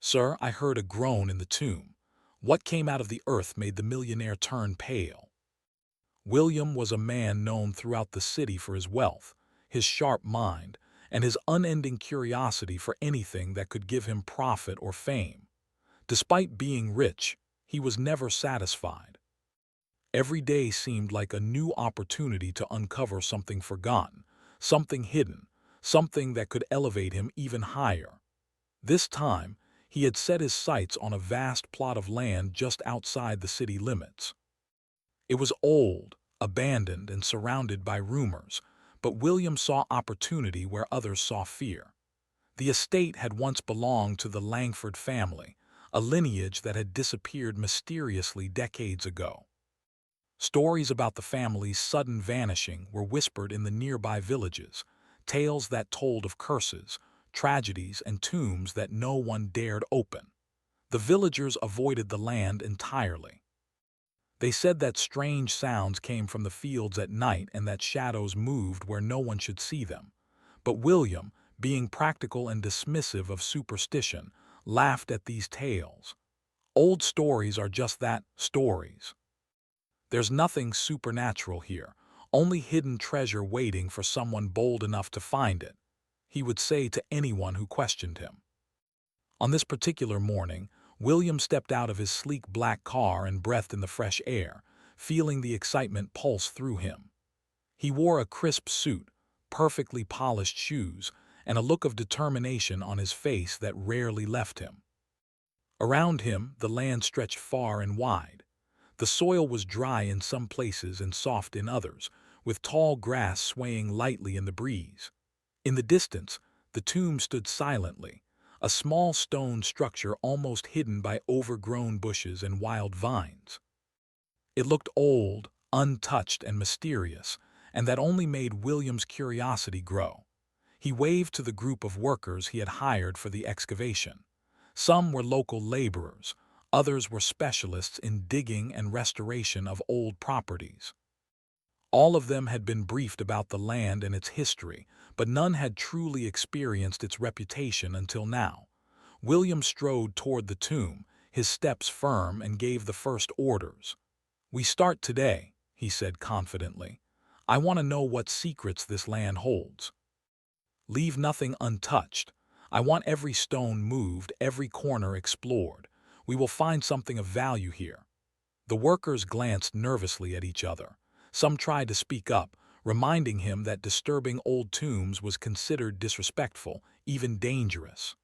Sir, I heard a groan in the tomb. What came out of the earth made the millionaire turn pale. William was a man known throughout the city for his wealth, his sharp mind, and his unending curiosity for anything that could give him profit or fame. Despite being rich, he was never satisfied. Every day seemed like a new opportunity to uncover something forgotten, something hidden, something that could elevate him even higher. This time, he had set his sights on a vast plot of land just outside the city limits. It was old, abandoned, and surrounded by rumors, but William saw opportunity where others saw fear. The estate had once belonged to the Langford family, a lineage that had disappeared mysteriously decades ago. Stories about the family's sudden vanishing were whispered in the nearby villages, tales that told of curses, tragedies, and tombs that no one dared open. The villagers avoided the land entirely. They said that strange sounds came from the fields at night and that shadows moved where no one should see them. But William, being practical and dismissive of superstition, laughed at these tales. Old stories are just that, stories. There's nothing supernatural here, only hidden treasure waiting for someone bold enough to find it, he would say to anyone who questioned him. On this particular morning, William stepped out of his sleek black car and breathed in the fresh air, feeling the excitement pulse through him. He wore a crisp suit, perfectly polished shoes, and a look of determination on his face that rarely left him. Around him, the land stretched far and wide. The soil was dry in some places and soft in others, with tall grass swaying lightly in the breeze. In the distance, the tomb stood silently, a small stone structure almost hidden by overgrown bushes and wild vines. It looked old, untouched, and mysterious, and that only made William's curiosity grow. He waved to the group of workers he had hired for the excavation. Some were local laborers, others were specialists in digging and restoration of old properties. All of them had been briefed about the land and its history, but none had truly experienced its reputation until now. William strode toward the tomb, his steps firm, and gave the first orders. "We start today," he said confidently. "I want to know what secrets this land holds. Leave nothing untouched. I want every stone moved, every corner explored. We will find something of value here." The workers glanced nervously at each other. Some tried to speak up, reminding him that disturbing old tombs was considered disrespectful, even dangerous.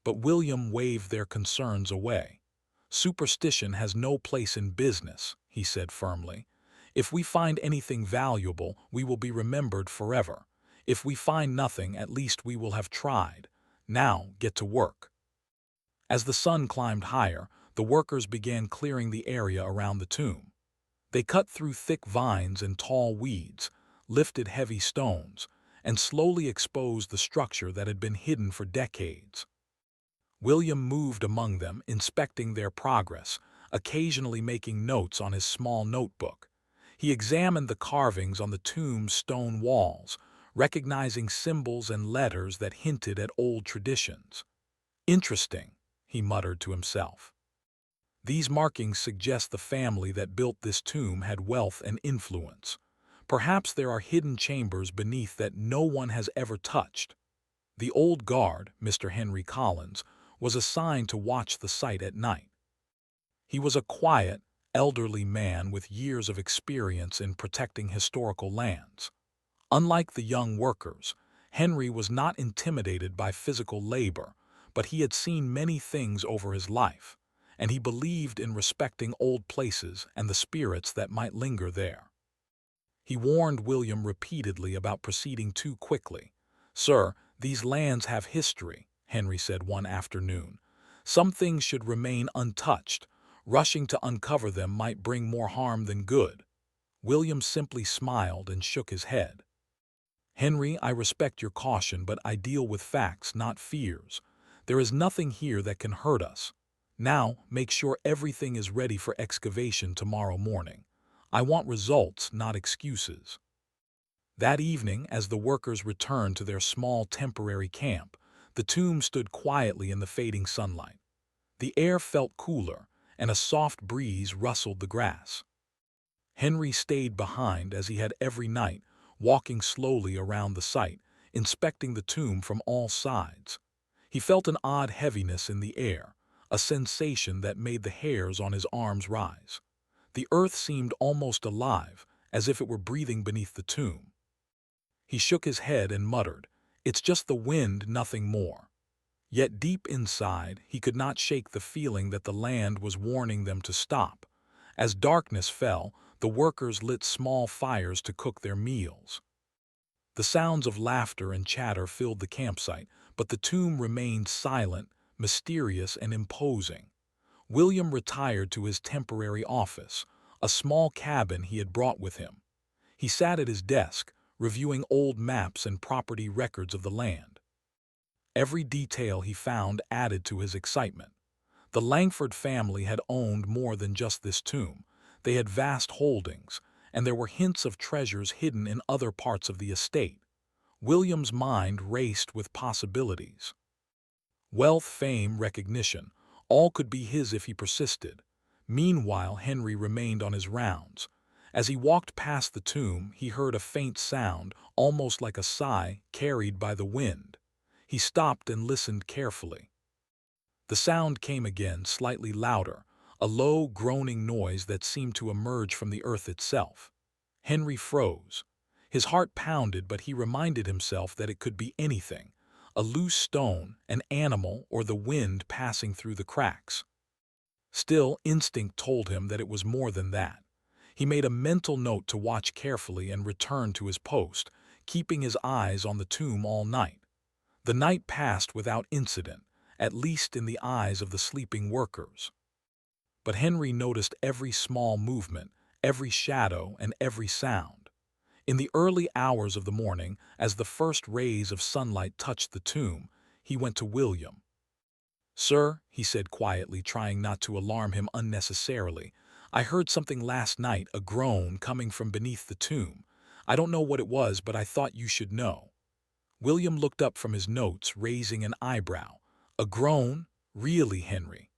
But William waved their concerns away. "Superstition has no place in business," he said firmly. "If we find anything valuable, we will be remembered forever. If we find nothing, at least we will have tried. Now, get to work." As the sun climbed higher, the workers began clearing the area around the tomb. They cut through thick vines and tall weeds, lifted heavy stones, and slowly exposed the structure that had been hidden for decades. William moved among them, inspecting their progress, occasionally making notes on his small notebook. He examined the carvings on the tomb's stone walls, recognizing symbols and letters that hinted at old traditions. "Interesting," he muttered to himself. "These markings suggest the family that built this tomb had wealth and influence. Perhaps there are hidden chambers beneath that no one has ever touched." The old guard, Mr. Henry Collins, was assigned to watch the site at night. He was a quiet, elderly man with years of experience in protecting historical lands. Unlike the young workers, Henry was not intimidated by physical labor, but he had seen many things over his life, and he believed in respecting old places and the spirits that might linger there. He warned William repeatedly about proceeding too quickly. "Sir, these lands have history," Henry said one afternoon. "Some things should remain untouched. Rushing to uncover them might bring more harm than good." William simply smiled and shook his head. "Henry, I respect your caution, but I deal with facts, not fears. There is nothing here that can hurt us. Now, make sure everything is ready for excavation tomorrow morning. I want results, not excuses." That evening, as the workers returned to their small temporary camp, The tomb stood quietly in the fading sunlight. The air felt cooler, and a soft breeze rustled the grass. Henry stayed behind as he had every night, walking slowly around the site, inspecting the tomb from all sides. He felt an odd heaviness in the air, a sensation that made the hairs on his arms rise. The earth seemed almost alive, as if it were breathing beneath the tomb. He shook his head and muttered, "It's just the wind, nothing more." Yet deep inside, he could not shake the feeling that the land was warning them to stop. As darkness fell, the workers lit small fires to cook their meals. The sounds of laughter and chatter filled the campsite, but the tomb remained silent, mysterious, and imposing. William retired to his temporary office, a small cabin he had brought with him. He sat at his desk, reviewing old maps and property records of the land. Every detail he found added to his excitement. The Langford family had owned more than just this tomb. They had vast holdings, and there were hints of treasures hidden in other parts of the estate. William's mind raced with possibilities. Wealth, fame, recognition, all could be his if he persisted. Meanwhile, Henry remained on his rounds. As he walked past the tomb, he heard a faint sound, almost like a sigh, carried by the wind. He stopped and listened carefully. The sound came again, slightly louder, a low, groaning noise that seemed to emerge from the earth itself. Henry froze. His heart pounded, but he reminded himself that it could be anything: a loose stone, an animal, or the wind passing through the cracks. Still, instinct told him that it was more than that. He made a mental note to watch carefully and returned to his post, keeping his eyes on the tomb all night. The night passed without incident, at least in the eyes of the sleeping workers. But Henry noticed every small movement, every shadow, and every sound. In the early hours of the morning, as the first rays of sunlight touched the tomb, he went to William. "Sir," he said quietly, trying not to alarm him unnecessarily, "I heard something last night, a groan coming from beneath the tomb. I don't know what it was, but I thought you should know." William looked up from his notes, raising an eyebrow. "A groan? Really, Henry?"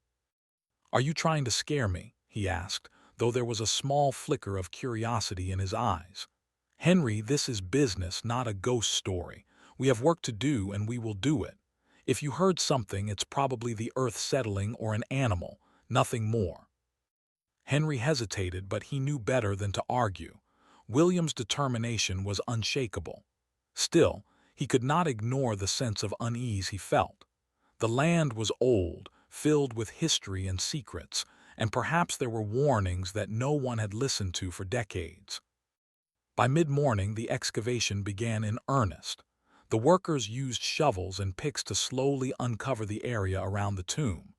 "Are you trying to scare me?" he asked, though there was a small flicker of curiosity in his eyes. "Henry, this is business, not a ghost story. We have work to do, and we will do it. If you heard something, it's probably the earth settling or an animal, nothing more." Henry hesitated, but he knew better than to argue. William's determination was unshakable. Still, he could not ignore the sense of unease he felt. The land was old, filled with history and secrets, and perhaps there were warnings that no one had listened to for decades. By mid-morning, the excavation began in earnest. The workers used shovels and picks to slowly uncover the area around the tomb.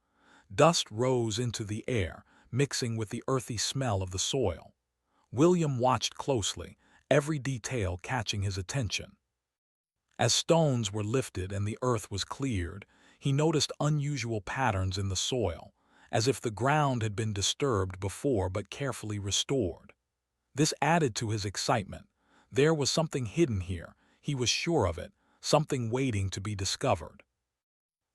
Dust rose into the air, mixing with the earthy smell of the soil. William watched closely, every detail catching his attention. As stones were lifted and the earth was cleared, he noticed unusual patterns in the soil, as if the ground had been disturbed before but carefully restored. This added to his excitement. There was something hidden here, he was sure of it, something waiting to be discovered.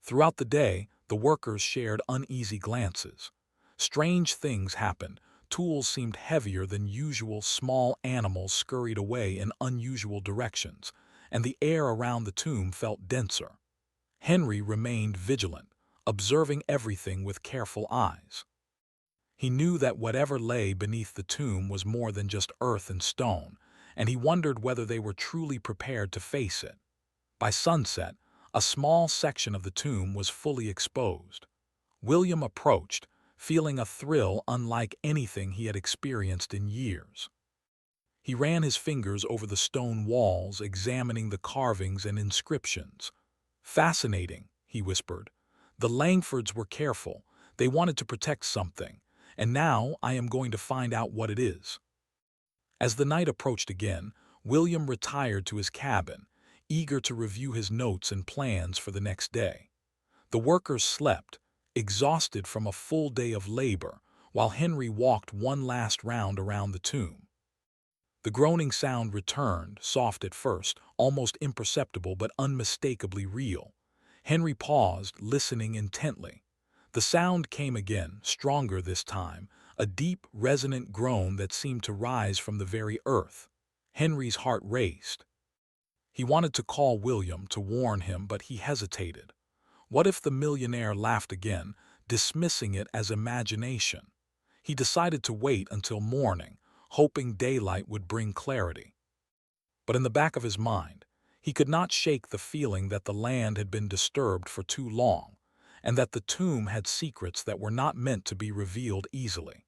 Throughout the day, the workers shared uneasy glances. Strange things happened. Tools seemed heavier than usual, small animals scurried away in unusual directions, and the air around the tomb felt denser. Henry remained vigilant, observing everything with careful eyes. He knew that whatever lay beneath the tomb was more than just earth and stone, and he wondered whether they were truly prepared to face it. By sunset, a small section of the tomb was fully exposed. William approached, feeling a thrill unlike anything he had experienced in years. He ran his fingers over the stone walls, examining the carvings and inscriptions. "Fascinating," he whispered. "The Langfords were careful. They wanted to protect something, and now I am going to find out what it is." As the night approached again, William retired to his cabin, eager to review his notes and plans for the next day. The workers slept, exhausted from a full day of labor, while Henry walked one last round around the tomb. The groaning sound returned, soft at first, almost imperceptible but unmistakably real. Henry paused, listening intently. The sound came again, stronger this time, a deep, resonant groan that seemed to rise from the very earth. Henry's heart raced. He wanted to call William to warn him, but he hesitated. What if the millionaire laughed again, dismissing it as imagination? He decided to wait until morning, hoping daylight would bring clarity. But in the back of his mind, he could not shake the feeling that the land had been disturbed for too long, and that the tomb had secrets that were not meant to be revealed easily.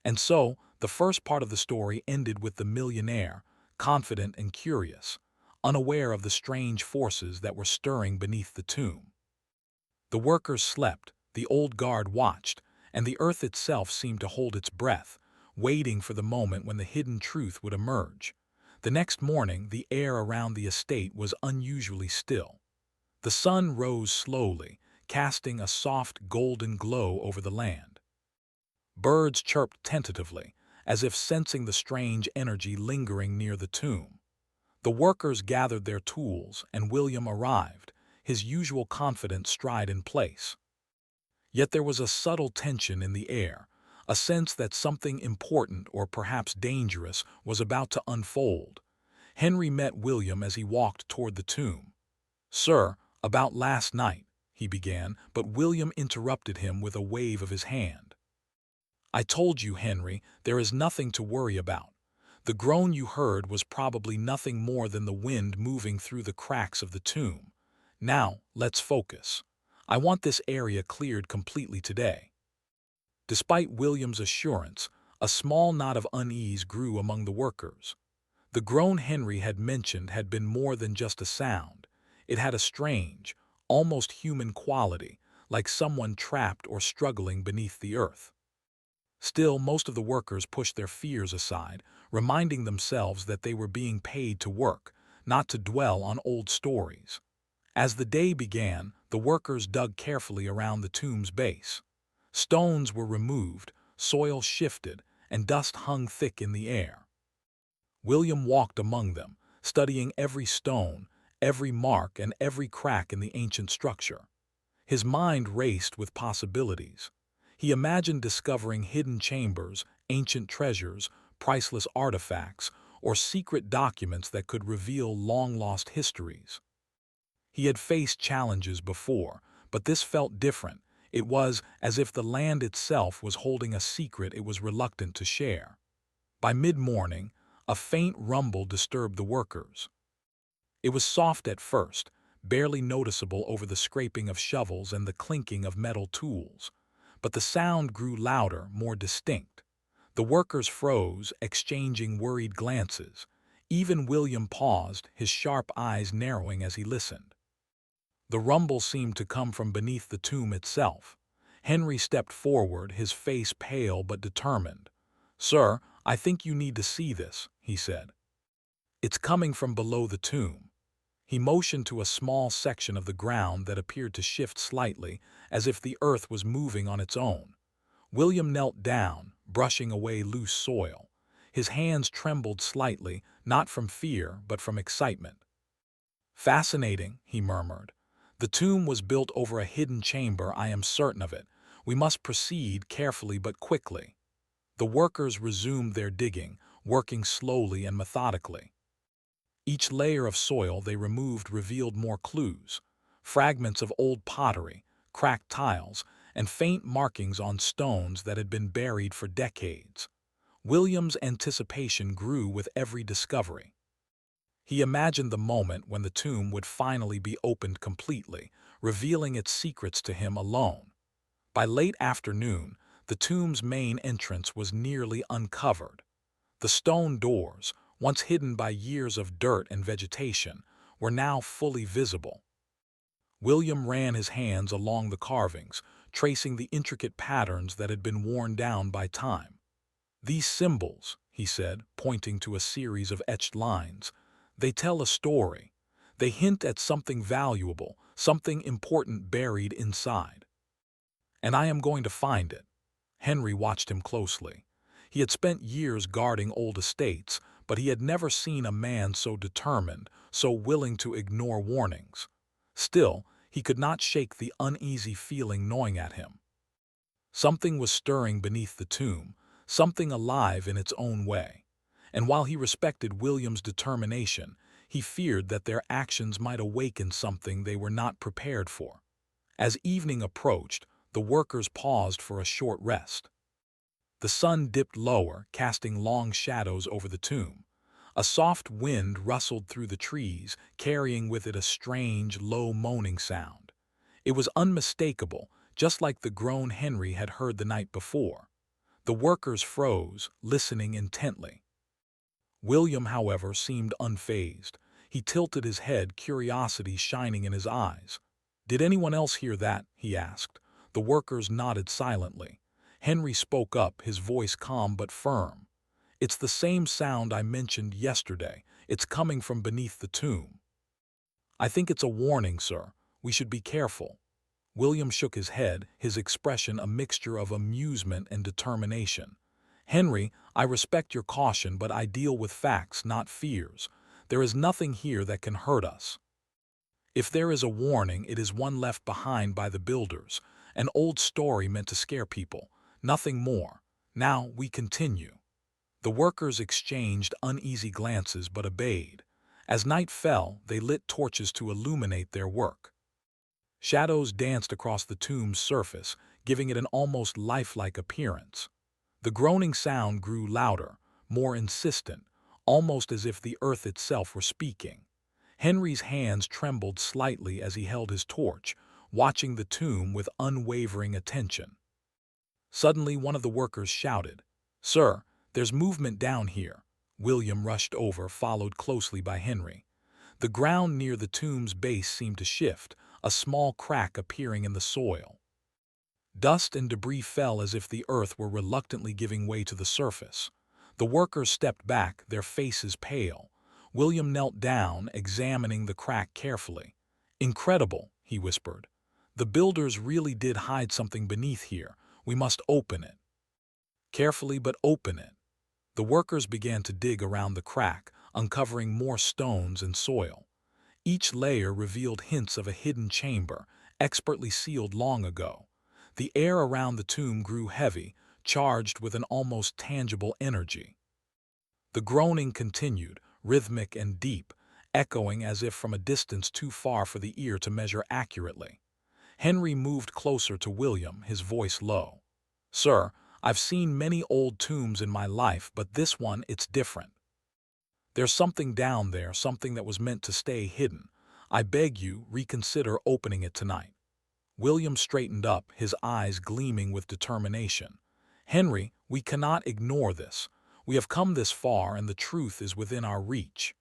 And so, the first part of the story ended with the millionaire, confident and curious, unaware of the strange forces that were stirring beneath the tomb. The workers slept, the old guard watched, and the earth itself seemed to hold its breath, waiting for the moment when the hidden truth would emerge. The next morning, the air around the estate was unusually still. The sun rose slowly, casting a soft golden glow over the land. Birds chirped tentatively, as if sensing the strange energy lingering near the tomb. The workers gathered their tools, and William arrived, his usual confident stride in place. Yet there was a subtle tension in the air, a sense that something important or perhaps dangerous was about to unfold. Henry met William as he walked toward the tomb. "Sir, about last night," he began, but William interrupted him with a wave of his hand. "I told you, Henry, there is nothing to worry about. The groan you heard was probably nothing more than the wind moving through the cracks of the tomb. Now, let's focus. I want this area cleared completely today." Despite William's assurance, a small knot of unease grew among the workers. The groan Henry had mentioned had been more than just a sound. It had a strange, almost human quality, like someone trapped or struggling beneath the earth. Still, most of the workers pushed their fears aside, reminding themselves that they were being paid to work, not to dwell on old stories. As the day began, the workers dug carefully around the tomb's base. Stones were removed, soil shifted, and dust hung thick in the air. William walked among them, studying every stone, every mark, and every crack in the ancient structure. His mind raced with possibilities. He imagined discovering hidden chambers, ancient treasures, priceless artifacts, or secret documents that could reveal long-lost histories. He had faced challenges before, but this felt different. It was as if the land itself was holding a secret it was reluctant to share. By mid-morning, a faint rumble disturbed the workers. It was soft at first, barely noticeable over the scraping of shovels and the clinking of metal tools. But the sound grew louder, more distinct. The workers froze, exchanging worried glances. Even William paused, his sharp eyes narrowing as he listened. The rumble seemed to come from beneath the tomb itself. Henry stepped forward, his face pale but determined. "Sir, I think you need to see this," he said. "It's coming from below the tomb." He motioned to a small section of the ground that appeared to shift slightly, as if the earth was moving on its own. William knelt down, brushing away loose soil. His hands trembled slightly, not from fear, but from excitement. "Fascinating," he murmured. "The tomb was built over a hidden chamber, I am certain of it. We must proceed carefully but quickly." The workers resumed their digging, working slowly and methodically. Each layer of soil they removed revealed more clues: fragments of old pottery, cracked tiles, and faint markings on stones that had been buried for decades. William's anticipation grew with every discovery. He imagined the moment when the tomb would finally be opened completely, revealing its secrets to him alone. By late afternoon, the tomb's main entrance was nearly uncovered. The stone doors, once hidden by years of dirt and vegetation, were now fully visible. William ran his hands along the carvings, tracing the intricate patterns that had been worn down by time. "These symbols," he said, pointing to a series of etched lines, "they tell a story. They hint at something valuable, something important buried inside. And I am going to find it." Henry watched him closely. He had spent years guarding old estates, but he had never seen a man so determined, so willing to ignore warnings. Still, He could not shake the uneasy feeling gnawing at him. Something was stirring beneath the tomb, something alive in its own way. And while he respected William's determination, he feared that their actions might awaken something they were not prepared for. As evening approached, the workers paused for a short rest. The sun dipped lower, casting long shadows over the tomb. A soft wind rustled through the trees, carrying with it a strange, low moaning sound. It was unmistakable, just like the groan Henry had heard the night before. The workers froze, listening intently. William, however, seemed unfazed. He tilted his head, curiosity shining in his eyes. "Did anyone else hear that?" he asked. The workers nodded silently. Henry spoke up, his voice calm but firm. "It's the same sound I mentioned yesterday. It's coming from beneath the tomb." "I think it's a warning, sir. We should be careful." William shook his head, his expression a mixture of amusement and determination. "Henry, I respect your caution, but I deal with facts, not fears. There is nothing here that can hurt us. If there is a warning, it is one left behind by the builders, an old story meant to scare people, nothing more. Now we continue." The workers exchanged uneasy glances but obeyed. As night fell, they lit torches to illuminate their work. Shadows danced across the tomb's surface, giving it an almost lifelike appearance. The groaning sound grew louder, more insistent, almost as if the earth itself were speaking. Henry's hands trembled slightly as he held his torch, watching the tomb with unwavering attention. Suddenly, one of the workers shouted, "Sir, there's movement down here." William rushed over, followed closely by Henry. The ground near the tomb's base seemed to shift, a small crack appearing in the soil. Dust and debris fell as if the earth were reluctantly giving way to the surface. The workers stepped back, their faces pale. William knelt down, examining the crack carefully. "Incredible," he whispered. "The builders really did hide something beneath here. We must open it." "Carefully, but open it." The workers began to dig around the crack, uncovering more stones and soil. Each layer revealed hints of a hidden chamber, expertly sealed long ago. The air around the tomb grew heavy, charged with an almost tangible energy. The groaning continued, rhythmic and deep, echoing as if from a distance too far for the ear to measure accurately. Henry moved closer to William, his voice low. "Sir, I've seen many old tombs in my life, but this one, it's different. There's something down there, something that was meant to stay hidden. I beg you, reconsider opening it tonight." William straightened up, his eyes gleaming with determination. "Henry, we cannot ignore this. We have come this far and the truth is within our reach.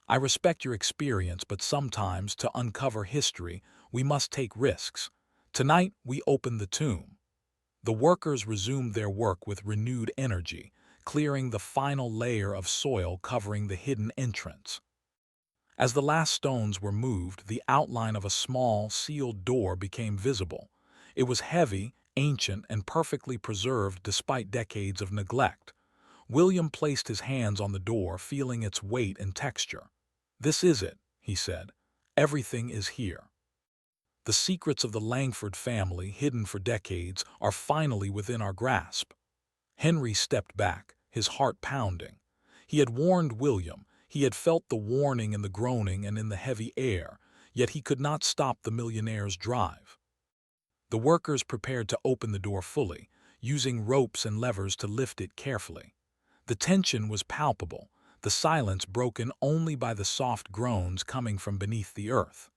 I respect your experience, but sometimes, to uncover history, we must take risks. Tonight, we open the tomb." The workers resumed their work with renewed energy, clearing the final layer of soil covering the hidden entrance. As the last stones were moved, the outline of a small, sealed door became visible. It was heavy, ancient, and perfectly preserved despite decades of neglect. William placed his hands on the door, feeling its weight and texture. "This is it," he said. "Everything is here. The secrets of the Langford family, hidden for decades, are finally within our grasp." Henry stepped back, his heart pounding. He had warned William, he had felt the warning in the groaning and in the heavy air, yet he could not stop the millionaire's drive. The workers prepared to open the door fully, using ropes and levers to lift it carefully. The tension was palpable, the silence broken only by the soft groans coming from beneath the earth.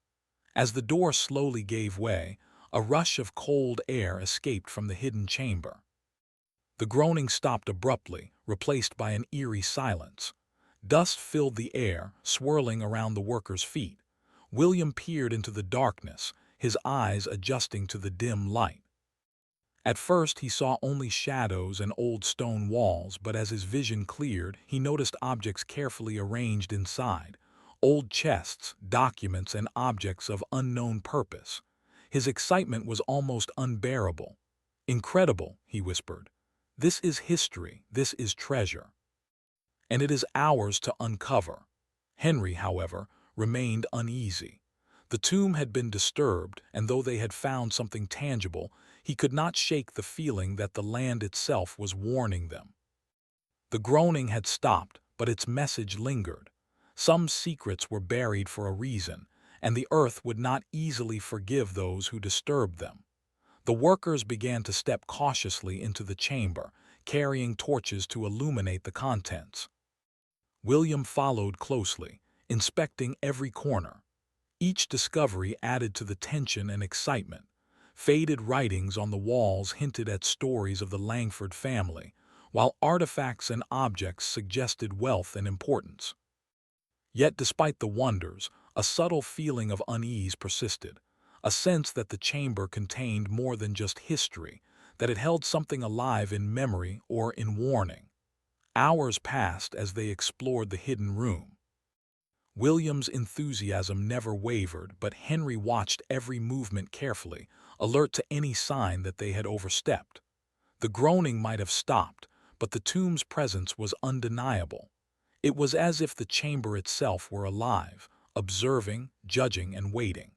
As the door slowly gave way, a rush of cold air escaped from the hidden chamber. The groaning stopped abruptly, replaced by an eerie silence. Dust filled the air, swirling around the workers' feet. William peered into the darkness, his eyes adjusting to the dim light. At first he saw only shadows and old stone walls, but as his vision cleared, he noticed objects carefully arranged inside. Old chests, documents, and objects of unknown purpose. His excitement was almost unbearable. "Incredible," he whispered. "This is history, this is treasure. And it is ours to uncover." Henry, however, remained uneasy. The tomb had been disturbed, and though they had found something tangible, he could not shake the feeling that the land itself was warning them. The groaning had stopped, but its message lingered. Some secrets were buried for a reason, and the earth would not easily forgive those who disturbed them. The workers began to step cautiously into the chamber, carrying torches to illuminate the contents. William followed closely, inspecting every corner. Each discovery added to the tension and excitement. Faded writings on the walls hinted at stories of the Langford family, while artifacts and objects suggested wealth and importance. Yet despite the wonders, a subtle feeling of unease persisted, a sense that the chamber contained more than just history, that it held something alive in memory or in warning. Hours passed as they explored the hidden room. William's enthusiasm never wavered, but Henry watched every movement carefully, alert to any sign that they had overstepped. The groaning might have stopped, but the tomb's presence was undeniable. It was as if the chamber itself were alive, observing, judging, and waiting.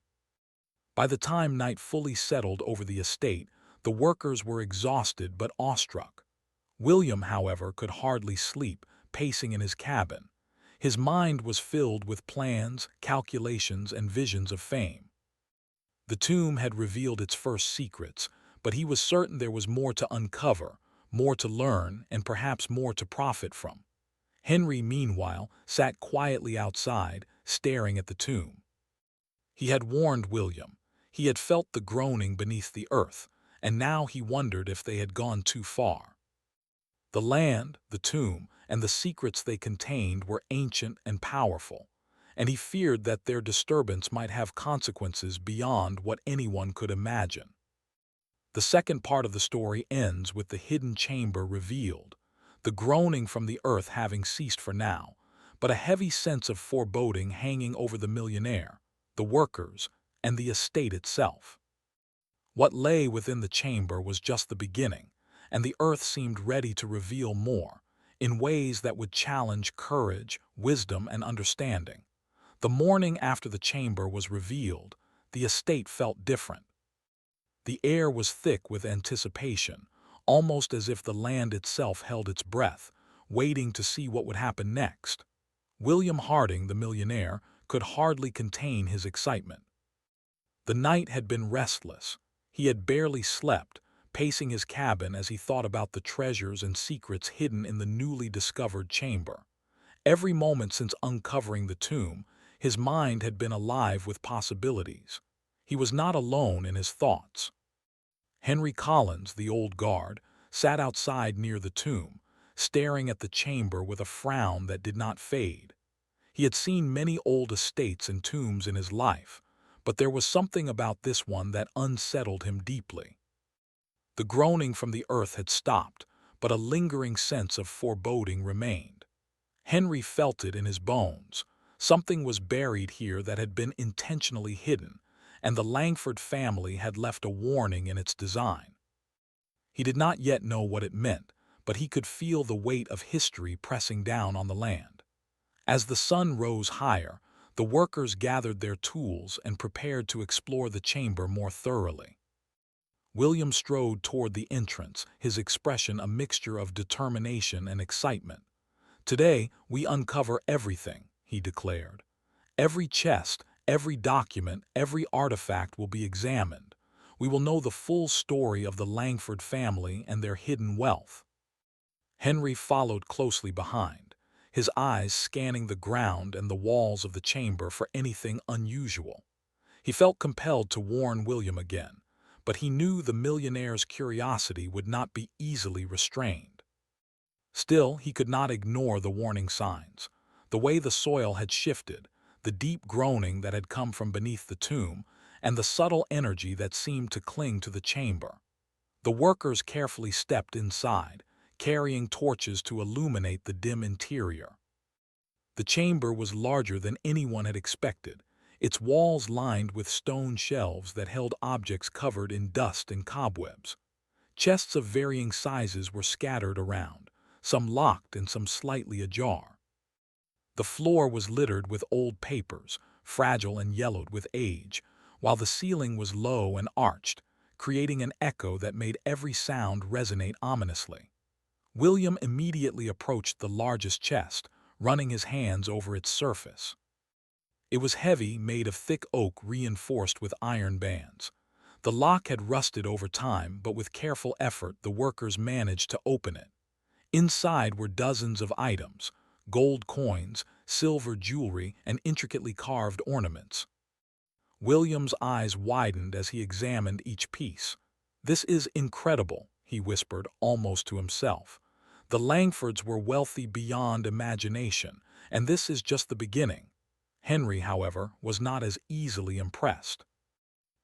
By the time night fully settled over the estate, the workers were exhausted but awestruck. William, however, could hardly sleep, pacing in his cabin. His mind was filled with plans, calculations, and visions of fame. The tomb had revealed its first secrets, but he was certain there was more to uncover, more to learn, and perhaps more to profit from. Henry, meanwhile, sat quietly outside, staring at the tomb. He had warned William. He had felt the groaning beneath the earth, and now he wondered if they had gone too far. The land, the tomb, and the secrets they contained were ancient and powerful, and he feared that their disturbance might have consequences beyond what anyone could imagine. The second part of the story ends with the hidden chamber revealed, the groaning from the earth having ceased for now, but a heavy sense of foreboding hanging over the millionaire, the workers, and the estate itself. What lay within the chamber was just the beginning, and the earth seemed ready to reveal more, in ways that would challenge courage, wisdom, and understanding. The morning after the chamber was revealed, the estate felt different. The air was thick with anticipation, almost as if the land itself held its breath, waiting to see what would happen next. William Harding, the millionaire, could hardly contain his excitement. The night had been restless. He had barely slept, pacing his cabin as he thought about the treasures and secrets hidden in the newly discovered chamber. Every moment since uncovering the tomb, his mind had been alive with possibilities. He was not alone in his thoughts. Henry Collins, the old guard, sat outside near the tomb, staring at the chamber with a frown that did not fade. He had seen many old estates and tombs in his life, but there was something about this one that unsettled him deeply. The groaning from the earth had stopped, but a lingering sense of foreboding remained. Henry felt it in his bones. Something was buried here that had been intentionally hidden, and the Langford family had left a warning in its design. He did not yet know what it meant, but he could feel the weight of history pressing down on the land. As the sun rose higher, the workers gathered their tools and prepared to explore the chamber more thoroughly. William strode toward the entrance, his expression a mixture of determination and excitement. "Today, we uncover everything," he declared. "Every chest, every document, every artifact will be examined. We will know the full story of the Langford family and their hidden wealth." Henry followed closely behind, his eyes scanning the ground and the walls of the chamber for anything unusual. He felt compelled to warn William again, but he knew the millionaire's curiosity would not be easily restrained. Still, he could not ignore the warning signs. The way the soil had shifted, the deep groaning that had come from beneath the tomb, and the subtle energy that seemed to cling to the chamber. The workers carefully stepped inside, carrying torches to illuminate the dim interior. The chamber was larger than anyone had expected, its walls lined with stone shelves that held objects covered in dust and cobwebs. Chests of varying sizes were scattered around, some locked and some slightly ajar. The floor was littered with old papers, fragile and yellowed with age, while the ceiling was low and arched, creating an echo that made every sound resonate ominously. William immediately approached the largest chest, running his hands over its surface. It was heavy, made of thick oak reinforced with iron bands. The lock had rusted over time, but with careful effort the workers managed to open it. Inside were dozens of items: gold coins, silver jewelry, and intricately carved ornaments. William's eyes widened as he examined each piece. "This is incredible," he whispered, almost to himself. "The Langfords were wealthy beyond imagination, and this is just the beginning." Henry, however, was not as easily impressed.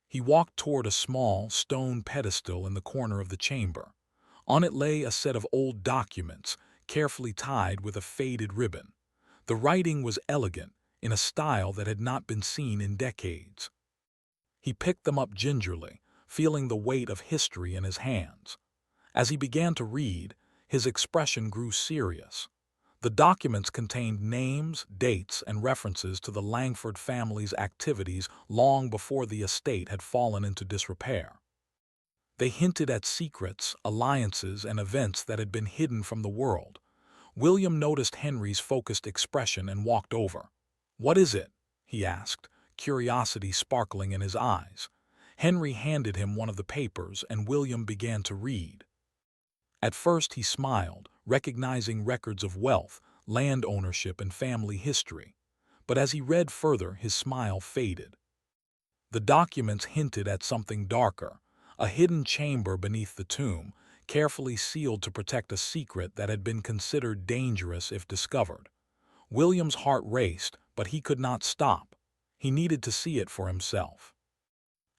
He walked toward a small, stone pedestal in the corner of the chamber. On it lay a set of old documents, carefully tied with a faded ribbon. The writing was elegant, in a style that had not been seen in decades. He picked them up gingerly, feeling the weight of history in his hands. As he began to read, his expression grew serious. The documents contained names, dates, and references to the Langford family's activities long before the estate had fallen into disrepair. They hinted at secrets, alliances, and events that had been hidden from the world. William noticed Henry's focused expression and walked over. "What is it?" he asked, curiosity sparkling in his eyes. Henry handed him one of the papers, and William began to read. At first he smiled, recognizing records of wealth, land ownership, and family history. But as he read further, his smile faded. The documents hinted at something darker: a hidden chamber beneath the tomb, carefully sealed to protect a secret that had been considered dangerous if discovered. William's heart raced, but he could not stop. He needed to see it for himself.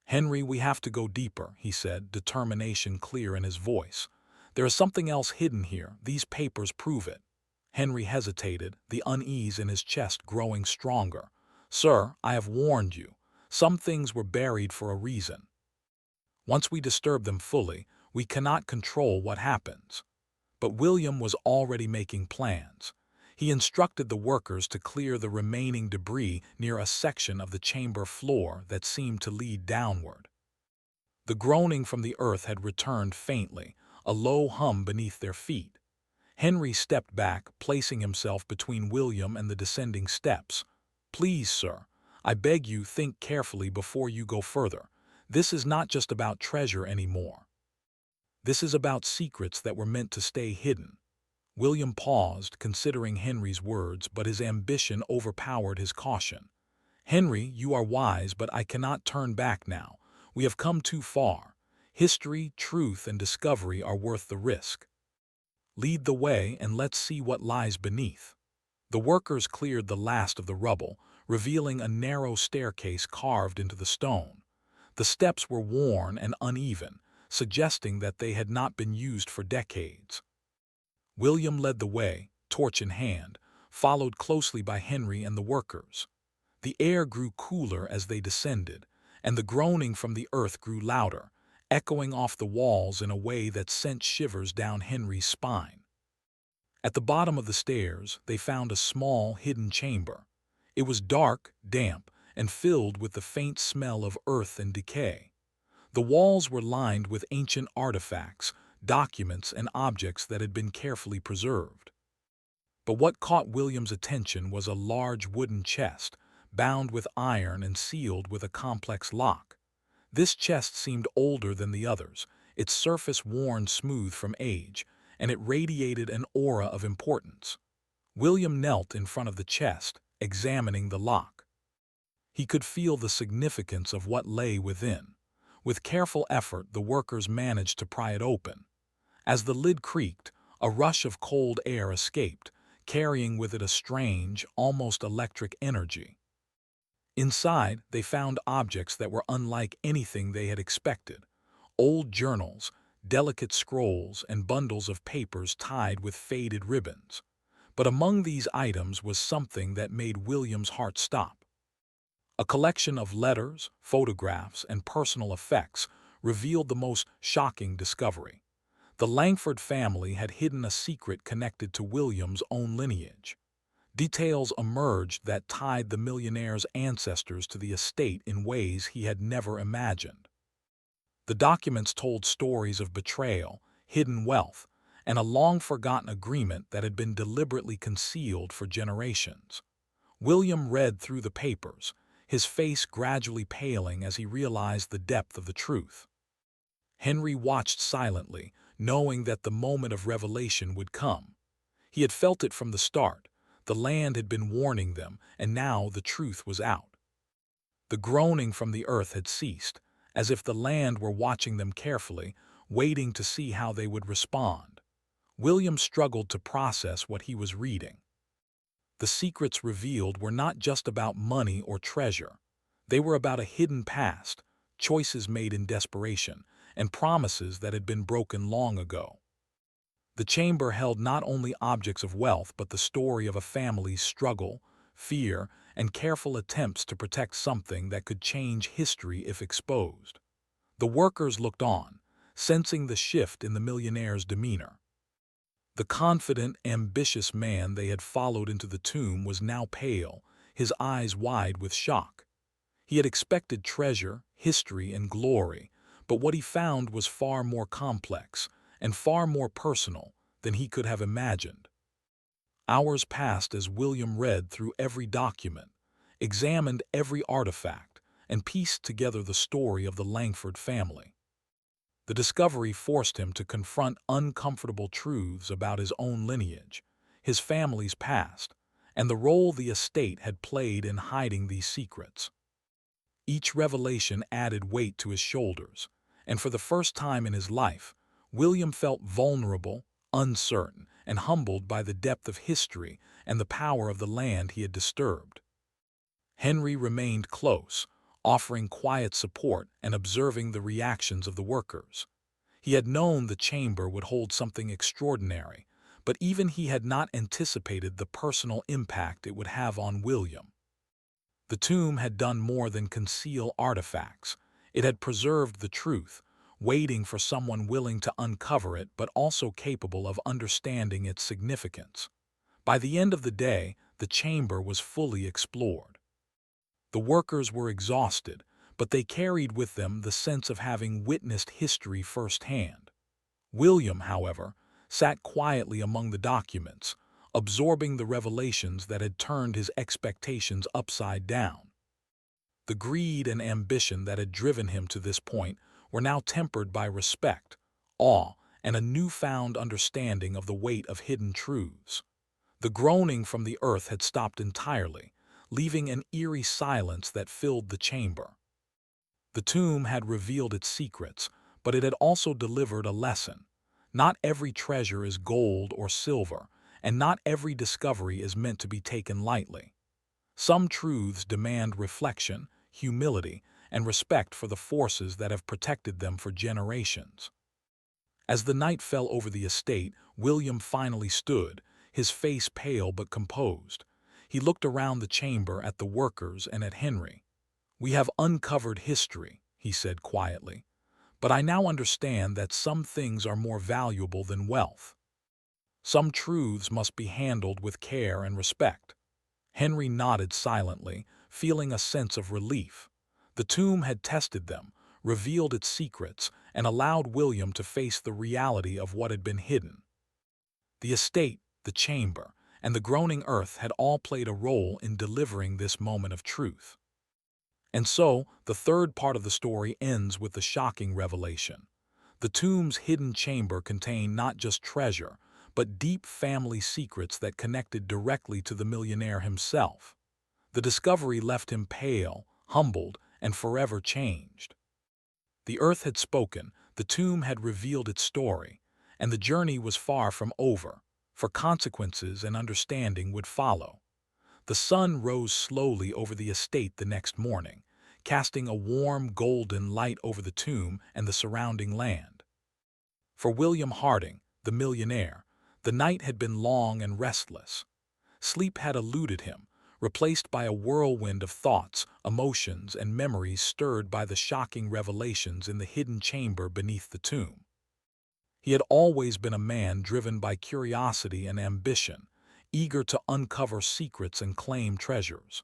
"Henry, we have to go deeper," he said, determination clear in his voice. "There is something else hidden here. These papers prove it." Henry hesitated, the unease in his chest growing stronger. "Sir, I have warned you. Some things were buried for a reason. Once we disturb them fully, we cannot control what happens." But William was already making plans. He instructed the workers to clear the remaining debris near a section of the chamber floor that seemed to lead downward. The groaning from the earth had returned faintly, a low hum beneath their feet. Henry stepped back, placing himself between William and the descending steps. "Please, sir, I beg you, think carefully before you go further. This is not just about treasure anymore. This is about secrets that were meant to stay hidden." William paused, considering Henry's words, but his ambition overpowered his caution. "Henry, you are wise, but I cannot turn back now. We have come too far. History, truth, and discovery are worth the risk. Lead the way, and let's see what lies beneath." The workers cleared the last of the rubble, revealing a narrow staircase carved into the stone. The steps were worn and uneven, suggesting that they had not been used for decades. William led the way, torch in hand, followed closely by Henry and the workers. The air grew cooler as they descended, and the groaning from the earth grew louder, echoing off the walls in a way that sent shivers down Henry's spine. At the bottom of the stairs, they found a small, hidden chamber. It was dark, damp, and filled with the faint smell of earth and decay. The walls were lined with ancient artifacts, documents, and objects that had been carefully preserved. But what caught William's attention was a large wooden chest, bound with iron and sealed with a complex lock. This chest seemed older than the others, its surface worn smooth from age, and it radiated an aura of importance. William knelt in front of the chest, examining the lock. He could feel the significance of what lay within. With careful effort, the workers managed to pry it open. As the lid creaked, a rush of cold air escaped, carrying with it a strange, almost electric energy. Inside, they found objects that were unlike anything they had expected: old journals, delicate scrolls, and bundles of papers tied with faded ribbons. But among these items was something that made William's heart stop. A collection of letters, photographs, and personal effects revealed the most shocking discovery. The Langford family had hidden a secret connected to William's own lineage. Details emerged that tied the millionaire's ancestors to the estate in ways he had never imagined. The documents told stories of betrayal, hidden wealth, and a long-forgotten agreement that had been deliberately concealed for generations. William read through the papers, his face gradually paling as he realized the depth of the truth. Henry watched silently, knowing that the moment of revelation would come. He had felt it from the start. The land had been warning them, and now the truth was out. The groaning from the earth had ceased, as if the land were watching them carefully, waiting to see how they would respond. William struggled to process what he was reading. The secrets revealed were not just about money or treasure. They were about a hidden past, choices made in desperation, and promises that had been broken long ago. The chamber held not only objects of wealth but the story of a family's struggle, fear, and careful attempts to protect something that could change history if exposed. The workers looked on, sensing the shift in the millionaire's demeanor. The confident, ambitious man they had followed into the tomb was now pale, his eyes wide with shock. He had expected treasure, history, and glory, but what he found was far more complex and far more personal than he could have imagined. Hours passed as William read through every document, examined every artifact, and pieced together the story of the Langford family. The discovery forced him to confront uncomfortable truths about his own lineage, his family's past, and the role the estate had played in hiding these secrets. Each revelation added weight to his shoulders, and for the first time in his life, William felt vulnerable, uncertain, and humbled by the depth of history and the power of the land he had disturbed. Henry remained close, offering quiet support and observing the reactions of the workers. He had known the chamber would hold something extraordinary, but even he had not anticipated the personal impact it would have on William. The tomb had done more than conceal artifacts. It had preserved the truth, waiting for someone willing to uncover it but also capable of understanding its significance. By the end of the day, the chamber was fully explored. The workers were exhausted, but they carried with them the sense of having witnessed history firsthand. William, however, sat quietly among the documents, absorbing the revelations that had turned his expectations upside down. The greed and ambition that had driven him to this point were now tempered by respect, awe, and a newfound understanding of the weight of hidden truths. The groaning from the earth had stopped entirely, leaving an eerie silence that filled the chamber. The tomb had revealed its secrets, but it had also delivered a lesson. Not every treasure is gold or silver, and not every discovery is meant to be taken lightly. Some truths demand reflection, humility, and respect for the forces that have protected them for generations. As the night fell over the estate, William finally stood, his face pale but composed. He looked around the chamber at the workers and at Henry. "We have uncovered history," he said quietly, "but I now understand that some things are more valuable than wealth. Some truths must be handled with care and respect." Henry nodded silently, feeling a sense of relief. The tomb had tested them, revealed its secrets, and allowed William to face the reality of what had been hidden. The estate, the chamber, and the groaning earth had all played a role in delivering this moment of truth. And so, the third part of the story ends with the shocking revelation. The tomb's hidden chamber contained not just treasure, but deep family secrets that connected directly to the millionaire himself. The discovery left him pale, humbled, and forever changed. The earth had spoken, the tomb had revealed its story, and the journey was far from over, for consequences and understanding would follow. The sun rose slowly over the estate the next morning, casting a warm golden light over the tomb and the surrounding land. For William Harding, the millionaire, the night had been long and restless. Sleep had eluded him, replaced by a whirlwind of thoughts, emotions, and memories stirred by the shocking revelations in the hidden chamber beneath the tomb. He had always been a man driven by curiosity and ambition, eager to uncover secrets and claim treasures.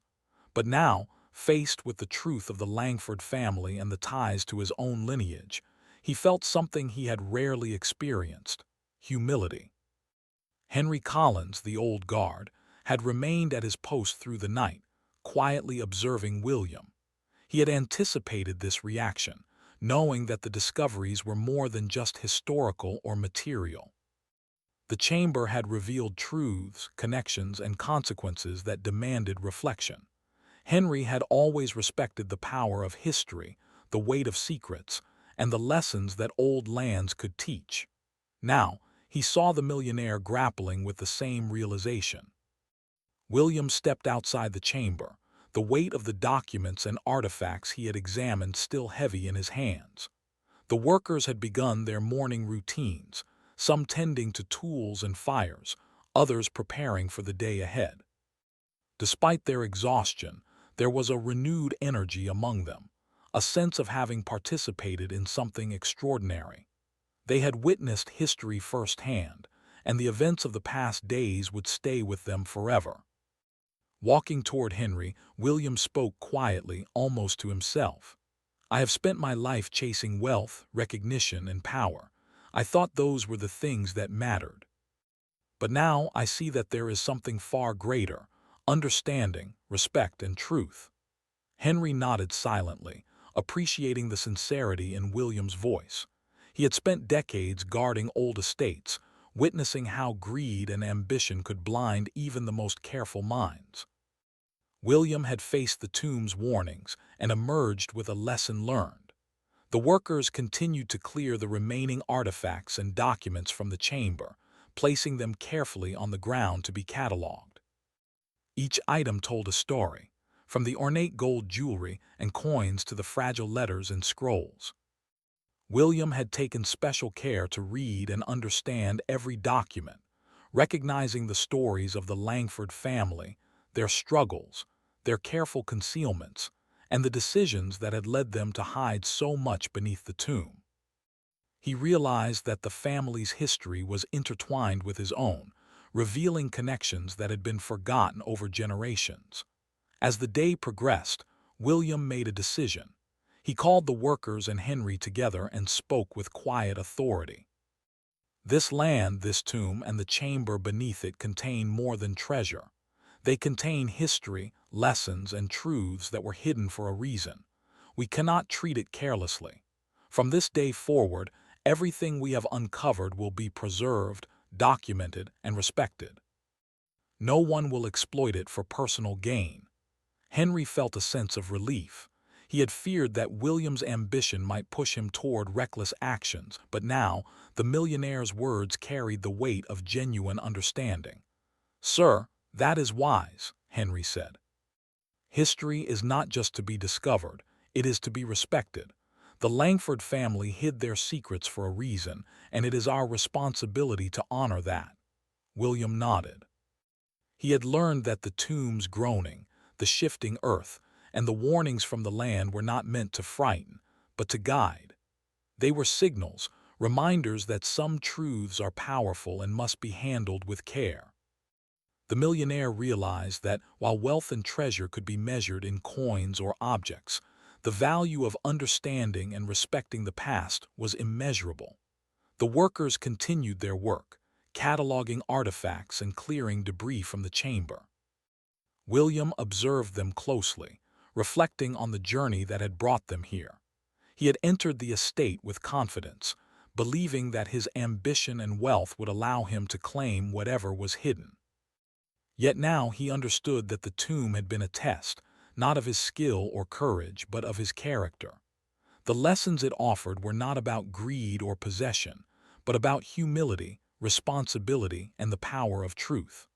But now, faced with the truth of the Langford family and the ties to his own lineage, he felt something he had rarely experienced: humility. Henry Collins, the old guard, had remained at his post through the night, quietly observing William. He had anticipated this reaction, knowing that the discoveries were more than just historical or material. The chamber had revealed truths, connections, and consequences that demanded reflection. Henry had always respected the power of history, the weight of secrets, and the lessons that old lands could teach. Now, he saw the millionaire grappling with the same realization. William stepped outside the chamber, the weight of the documents and artifacts he had examined still heavy in his hands. The workers had begun their morning routines, some tending to tools and fires, others preparing for the day ahead. Despite their exhaustion, there was a renewed energy among them, a sense of having participated in something extraordinary. They had witnessed history firsthand, and the events of the past days would stay with them forever. Walking toward Henry, William spoke quietly, almost to himself. "I have spent my life chasing wealth, recognition, and power. I thought those were the things that mattered. But now I see that there is something far greater: understanding, respect, and truth." Henry nodded silently, appreciating the sincerity in William's voice. He had spent decades guarding old estates, witnessing how greed and ambition could blind even the most careful minds. William had faced the tomb's warnings and emerged with a lesson learned. The workers continued to clear the remaining artifacts and documents from the chamber, placing them carefully on the ground to be catalogued. Each item told a story, from the ornate gold jewelry and coins to the fragile letters and scrolls. William had taken special care to read and understand every document, recognizing the stories of the Langford family, their struggles, their careful concealments, and the decisions that had led them to hide so much beneath the tomb. He realized that the family's history was intertwined with his own, revealing connections that had been forgotten over generations. As the day progressed, William made a decision. He called the workers and Henry together and spoke with quiet authority. This land, this tomb, and the chamber beneath it contain more than treasure. They contain history, lessons, and truths that were hidden for a reason. We cannot treat it carelessly. From this day forward, everything we have uncovered will be preserved, documented, and respected. No one will exploit it for personal gain. Henry felt a sense of relief. He had feared that William's ambition might push him toward reckless actions, but now the millionaire's words carried the weight of genuine understanding. "Sir, that is wise," Henry said. "History is not just to be discovered, it is to be respected. The Langford family hid their secrets for a reason, and it is our responsibility to honor that." William nodded. He had learned that the tomb's groaning, the shifting earth, and the warnings from the land were not meant to frighten, but to guide. They were signals, reminders that some truths are powerful and must be handled with care. The millionaire realized that while wealth and treasure could be measured in coins or objects, the value of understanding and respecting the past was immeasurable. The workers continued their work, cataloging artifacts and clearing debris from the chamber. William observed them closely, reflecting on the journey that had brought them here. He had entered the estate with confidence, believing that his ambition and wealth would allow him to claim whatever was hidden. Yet now he understood that the tomb had been a test, not of his skill or courage, but of his character. The lessons it offered were not about greed or possession, but about humility, responsibility, and the power of truth.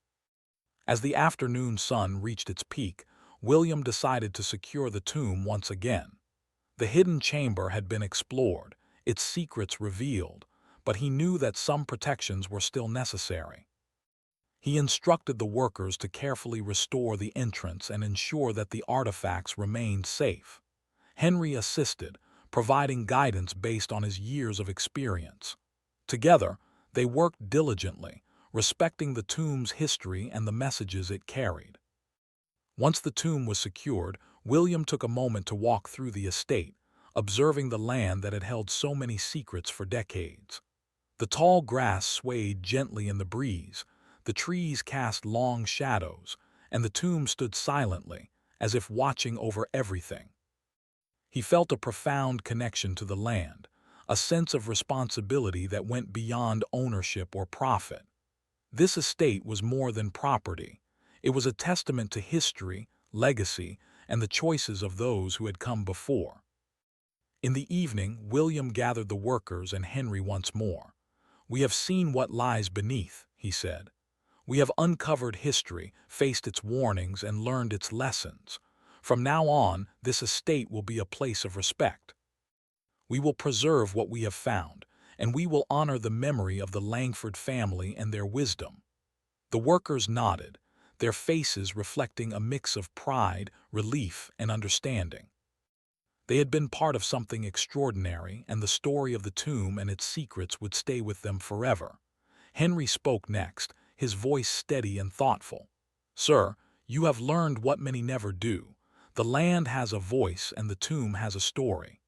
As the afternoon sun reached its peak, William decided to secure the tomb once again. The hidden chamber had been explored, its secrets revealed, but he knew that some protections were still necessary. He instructed the workers to carefully restore the entrance and ensure that the artifacts remained safe. Henry assisted, providing guidance based on his years of experience. Together, they worked diligently, respecting the tomb's history and the messages it carried. Once the tomb was secured, William took a moment to walk through the estate, observing the land that had held so many secrets for decades. The tall grass swayed gently in the breeze, the trees cast long shadows, and the tomb stood silently, as if watching over everything. He felt a profound connection to the land, a sense of responsibility that went beyond ownership or profit. This estate was more than property. It was a testament to history, legacy, and the choices of those who had come before. In the evening, William gathered the workers and Henry once more. "We have seen what lies beneath," he said. "We have uncovered history, faced its warnings, and learned its lessons. From now on, this estate will be a place of respect. We will preserve what we have found, and we will honor the memory of the Langford family and their wisdom." The workers nodded, their faces reflecting a mix of pride, relief, and understanding. They had been part of something extraordinary, and the story of the tomb and its secrets would stay with them forever. Henry spoke next, his voice steady and thoughtful. "Sir, you have learned what many never do. The land has a voice and the tomb has a story.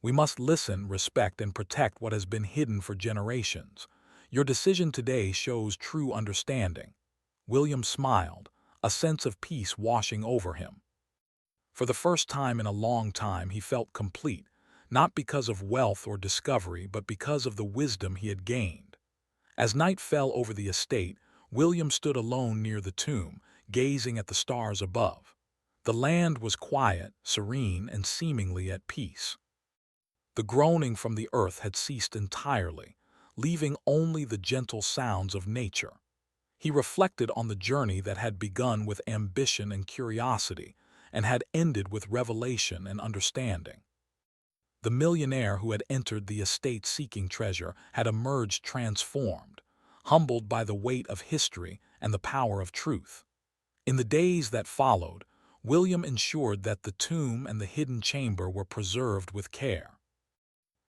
We must listen, respect, and protect what has been hidden for generations. Your decision today shows true understanding." William smiled, a sense of peace washing over him. For the first time in a long time he felt complete, not because of wealth or discovery, but because of the wisdom he had gained. As night fell over the estate, William stood alone near the tomb, gazing at the stars above. The land was quiet, serene, and seemingly at peace. The groaning from the earth had ceased entirely, leaving only the gentle sounds of nature. He reflected on the journey that had begun with ambition and curiosity, and had ended with revelation and understanding. The millionaire who had entered the estate seeking treasure had emerged transformed, humbled by the weight of history and the power of truth. In the days that followed, William ensured that the tomb and the hidden chamber were preserved with care.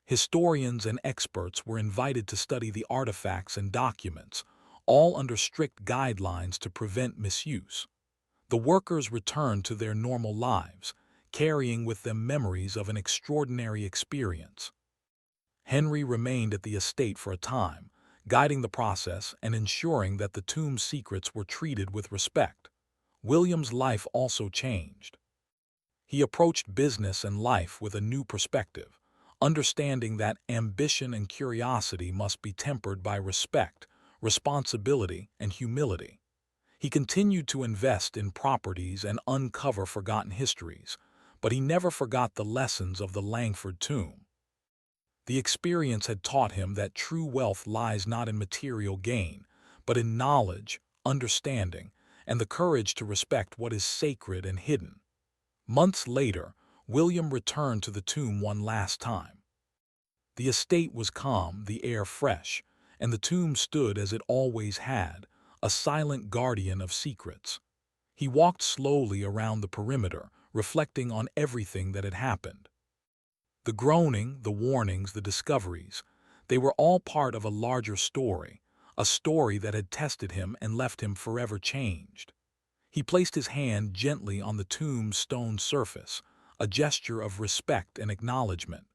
Historians and experts were invited to study the artifacts and documents, all under strict guidelines to prevent misuse. The workers returned to their normal lives, carrying with them memories of an extraordinary experience. Henry remained at the estate for a time, guiding the process and ensuring that the tomb's secrets were treated with respect. William's life also changed. He approached business and life with a new perspective, understanding that ambition and curiosity must be tempered by respect, responsibility, and humility. He continued to invest in properties and uncover forgotten histories, but he never forgot the lessons of the Langford tomb. The experience had taught him that true wealth lies not in material gain, but in knowledge, understanding, and the courage to respect what is sacred and hidden. Months later, William returned to the tomb one last time. The estate was calm, the air fresh, and the tomb stood as it always had, a silent guardian of secrets. He walked slowly around the perimeter, reflecting on everything that had happened. The groaning, the warnings, the discoveries, they were all part of a larger story, a story that had tested him and left him forever changed. He placed his hand gently on the tomb's stone surface, a gesture of respect and acknowledgement.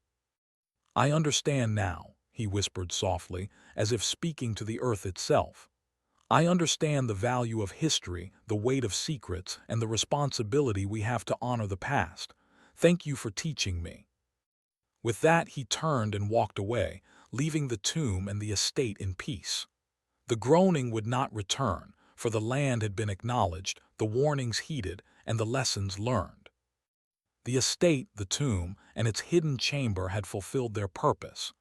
"I understand now," he whispered softly, as if speaking to the earth itself. "I understand the value of history, the weight of secrets, and the responsibility we have to honor the past. Thank you for teaching me." With that, he turned and walked away, leaving the tomb and the estate in peace. The groaning would not return, for the land had been acknowledged, the warnings heeded, and the lessons learned. The estate, the tomb, and its hidden chamber had fulfilled their purpose.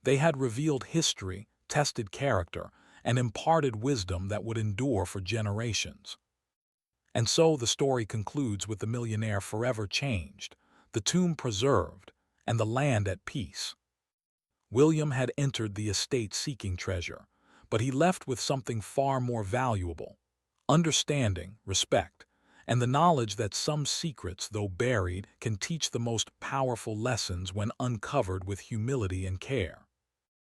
They had revealed history, tested character, and imparted wisdom that would endure for generations. And so the story concludes with the millionaire forever changed, the tomb preserved, and the land at peace. William had entered the estate seeking treasure, but he left with something far more valuable: understanding, respect, and the knowledge that some secrets, though buried, can teach the most powerful lessons when uncovered with humility and care.